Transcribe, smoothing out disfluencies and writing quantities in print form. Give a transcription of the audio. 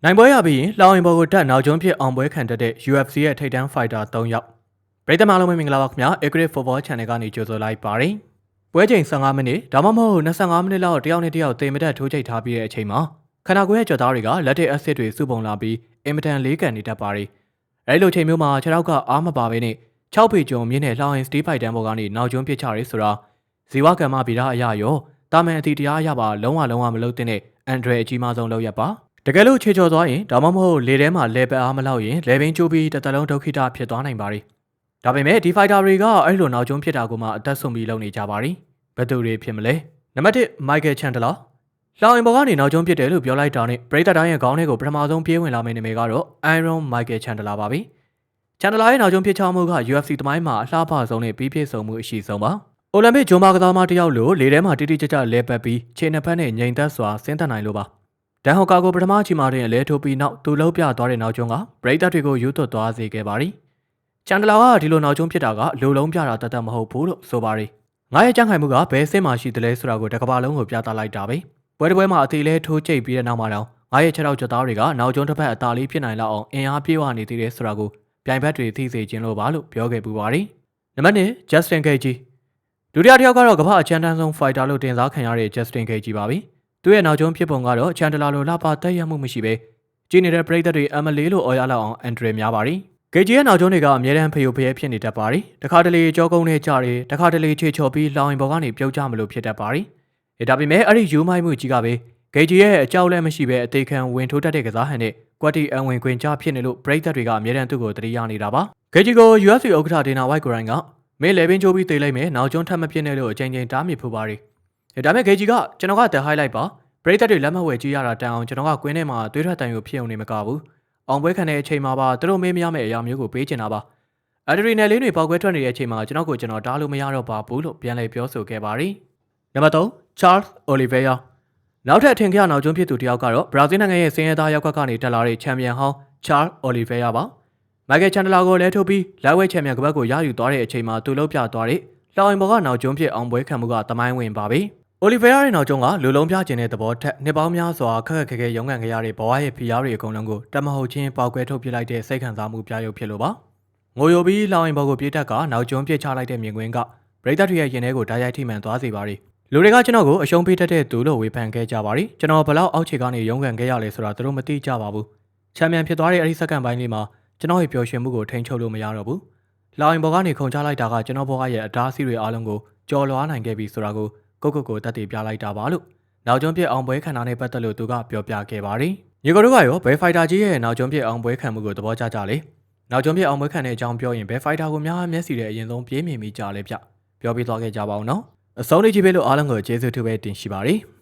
နိုင်ပွဲရပြီးရင်လောင်ရင်ဘော်ကိုတက်နောက်ကျုံးဖြစ်အောင်ပွဲခံတတ်တဲ့ UFC ရဲ့ထိပ်တန်းဖိုက်တာ3ယောက်ပရိသတ်အားလုံးပဲမင်္ဂလာပါခင်ဗျာ Agri Football Channel ကနေကြိုဆိုလိုက်ပါတယ်ပွဲချိန်15မိနစ်ဒါမှမဟုတ်25မိနစ်လောက်တယောက်နဲ့တယောက်သေမတက်ထိုးချိတ်ထားပြီးတဲ့အချိန်မှာခန္ဓာကိုယ်ရဲ့ကြွက်သားတွေကလက်တစ်အက်ဆစ်တွေစုပုံလာပြီးအင်မတန်လေးကန်နေတတ်ပါတယ်အဲဒီလိုချိန်မျိုးမှာခြေထောက်ကအားမပါဘဲနဲ့6ပေကျော်မြင့်တဲ့လောင်ရင်စတီးဖိုက်တန်းဘော်ကနေနောက်ကျုံးပစ်ချရဲဆိုတာဇီဝကမ္မဗီဒအရာရောတာမန်အတီတရားအရပါလုံးဝမလုပ်တဲ့အန်ဒရယ်အကြီးမားဆုံးလောက်ရပါတကယ်လို့ခြေချော်သွားရင်ဒါမှမဟုတ်လေထဲမှာလေပတ်အားမလောက်ရင်လေပင်ကျိုးပြီးတစ်သက်လုံးဒုက္ခိတဖြစ်သွားနိုင်ပါတယ်။ဒါပေမဲ့ဒီဖိုက်တာတွေကအဲ့လိုနောက်ကျုံးဖြစ်တာကိုမှအသက်ဆုံးပြီးလုပ်နေကြပါတယ်။ဘယ်သူတွေဖြစ်မလဲ။နံပါတ်1 Michael Chandler လောင်ရင်ဘော်ကနေနောက်ကျုံးဖြစ်တယ်လို့ပြောလိုက်တာနဲ့ပရိသတ်တိုင်းရဲ့ခေါင်းထဲကိုပထမဆုံးပြေးဝင်လာမယ့်နာမည်ကတော့ Iron Michael Chandler ပါပဲ။ Chandler ရဲ့နောက်ကျုံးဖြစ်ချမှုက UFC သမိုင်းမှာအလှပဆုံးနဲ့ပြီးပြည့်စုံမှုအရှိဆုံးပါ။အိုလံပစ်ဂျွန်မာကစားမတစ်ယောက်လိုလေထဲမှာတိတိကျကျလဲပတ်ပြီးခြေနှစ်ဖက်နဲ့ငြိမ်သက်စွာဆင်းသက်နိုင်လို့ပါ။ဒန်ဟော်ကာကိုပထမချီမာတွင်အလဲထိုးပြီးနောက်သူလှုပ်ပြသွားတဲ့နောက်ကျုံးကပရိသတ်တွေကိုယူသွတ်သွားစေခဲ့ပါသည်။ချန်ဒလာကဒီလိုနောက်ကျုံးဖြစ်တာကလူလုံးပြတာတတ်မဟုတ်ဘူးလို့ဆိုပါရီ။ငါရဲ့ကြံ့ခိုင်မှုကဘယ်စစ်မှရှိသလဲဆိုတာကိုတစ်ကမ္ဘာလုံးကိုပြသလိုက်တာပဲ။ပွဲမှာအသေးလဲထိုးချိတ်ပြီးတဲ့နောက်မှာတော့ငါရဲ့ခြေထောက်ကြွသားတွေကနောက်ကျုံးတစ်ဖက်အသာလေးဖြစ်နိုင်လောက်အောင်အင်အားပြေဝနေသေးတယ်ဆိုတာကိုပြိုင်ဘက်တွေသိစေခြင်းလို့ပါလို့ပြောခဲ့ပူပါရီ။နံပါတ်1 Justin Gaethje ဒုတိယတစ်ယောက်ကတော့ကမ္ဘာအချမ်းတန်းဆုံးဖိုက်တာလို့တင်စားခံရတဲ့ Justin Gaethje ပါပဲ။သူ့ရဲ့နောက်ကျုံးဖြစ်ပုံကတော့ချန်ဒလာလိုလှပတက်ရမှုမရှိပဲကြည်နေတဲ့ပရိသတ်တွေအမလေးလိုအော်ရလောက်အောင်အန်ဒရယ်များပါရီ။ဂေဂျီရဲ့နောက်ကျုံးတွေကအမြဲတမ်းဖျို့ဖျဲဖြစ်နေတတ်ပါရီ။တခါတလေကြောကုန်းနဲ့ကြတယ်တခါတလေချေချော်ပြီးလောင်ရင်ဘော်ကနေပြုတ်ကြမလို့ဖြစ်တတ်ပါရီ။ဒါပေမဲ့အဲ့ဒီယူမိုက်မှုကြီးကပဲဂေဂျီရဲ့အကြောက်လည်းမရှိပဲအသေးခံဝင်ထိုးတတ်တဲ့ကစားဟန်နဲ့ကွက်တီအဝင်ခွင်ကြဖြစ်နေလို့ပရိသတ်တွေကအမြဲတမ်းသူ့ကိုတတိယနေတာပါ။ဂေဂျီကို UFC ဥက္ကဋ္ဌဒေနာဝိုက်ကိုရိုင်းကမင်းလေပင်ချိုးပြီးသေလိုက်မယ်နောက်ကျုံးထပ်မဖြစ်နဲ့လို့အချိန်ချင်းတားမြစ်ဖူးပါရီ။ဒါပေမဲ့ဂေဂျီကကျွန်တော်ကတက်ဟိုက်လိုက်ပါပရိသတ်တွေလက်မှတ်ဝယ်ကြည့်ရတာတန်အောင်ကျွန်တော်ကကွင်းထဲမှာသွေးထွက်တန်ရုံဖြစ်ုံနေမကဘူးအောင်ပွဲခံတဲ့အချိန်မှာပါသူတို့မေးမရမယ့်အရာမျိုးကိုပေးချင်တာပါအဒရီနယ်လေးတွေပေါက်ကွဲထွက်နေတဲ့အချိန်မှာကျွန်တော်တားလို့မရတော့ပါဘူးလို့ပြန်လည်ပြောဆိုခဲ့ပါရီနံပါတ်3 Charles Oliveira နောက်ထပ်အထင်ကြီးနောက်ကျုံးဖြစ်သူတယောက်ကတော့ဘရာဇီးနိုင်ငံရဲ့စင်ရဲသားရောက်ကနေတက်လာတဲ့ချန်ပီယံဟောင်း Charles Oliveira ပါမိုက်ကယ်ချန်ဒလာကိုလဲထုတ်ပြီးလိုက်ဝဲချန်ပီယံကပတ်ကိုရယူသွားတဲ့အချိန်မှာသူလှုပ်ပြသွားတဲ့လောင်ရင်ဘော်ကနောက်ကျုံးဖြစ်အောင်ပွဲခံမှုကသမိုင်းဝင်ပါပဲအိုလီဗီယာရဲ့နောက်ကျုံးကလူလုံးပြခြင်းတဲ့သဘောထက်နှစ်ပေါင်းများစွာခက်ခက်ခဲခဲရုန်းကန်ခဲ့ရတဲ့ဘဝရဲ့ဖိအားတွေအကုန်လုံးကိုတမဟုတ်ချင်းပေါက်ကွဲထုတ်ပြလိုက်တဲ့စိတ်ခံစားမှုပြရုပ်ဖြစ်လို့ပါငိုယိုပြီးလောင်ရင်ဘော်ကိုပြေးတက်ကနောက်ကျုံးပြစ်ချလိုက်တဲ့မြင်ကွင်းကပရိသတ်တွေရဲ့ရင်ထဲကိုဓာတ်ရိုက်ထိမှန်သွားစေပါရီလူတွေကကျွန်တော်ကိုအရှုံးပေးတတ်တဲ့သူလို့ဝေဖန်ခဲ့ကြပါရီကျွန်တော်ဘလောက်အောက်ခြေကနေရုန်းကန်ခဲ့ရလဲဆိုတာသူတို့မသိကြပါဘူးချန်ပီယံဖြစ်သွားတဲ့အဲ့ဒီစက္ကန့်ပိုင်းလေးမှာကျွန်တော်ရဲ့ပျော်ရွှင်မှုကိုထိန်းချုပ်လို့မရတော့ဘူးလောင်ရင်ဘော်ကနေခုန်ချလိုက်တာကကျွန်တော်ဘဝရဲ့အတားအဆီးတွေအားလုံးကိုကျော်လွှားနိုင်ခဲ့ပြီဆိုတာကိုကိုတက်တည်ပြလိုက်တာပါလို့နောက်ကျုံးပြအောင်ပွဲခံတာနဲ့ပတ်သက်လို့သူကပြောပြခဲ့ပါတယ်။ညီကိုတို့ကရောဘယ်ဖိုက်တာကြီးရဲ့နောက်ကျုံးပြအောင်ပွဲခံမှုကိုသဘောကျကြလဲ။နောက်ကျုံးပြအောင်ပွဲခံတဲ့အကြောင်းပြောရင်ဘယ်ဖိုက်တာကိုများမျက်စီတဲ့အရင်ဆုံးပြေးမြင်မိကြလဲဗျ။ပြောပြသွားခဲ့ကြပါဦးနော်။အဆုံးလေးကြည့်ပေးလို့အားလုံးကိုကျေးဇူးတူပဲတင်ရှိပါတယ်။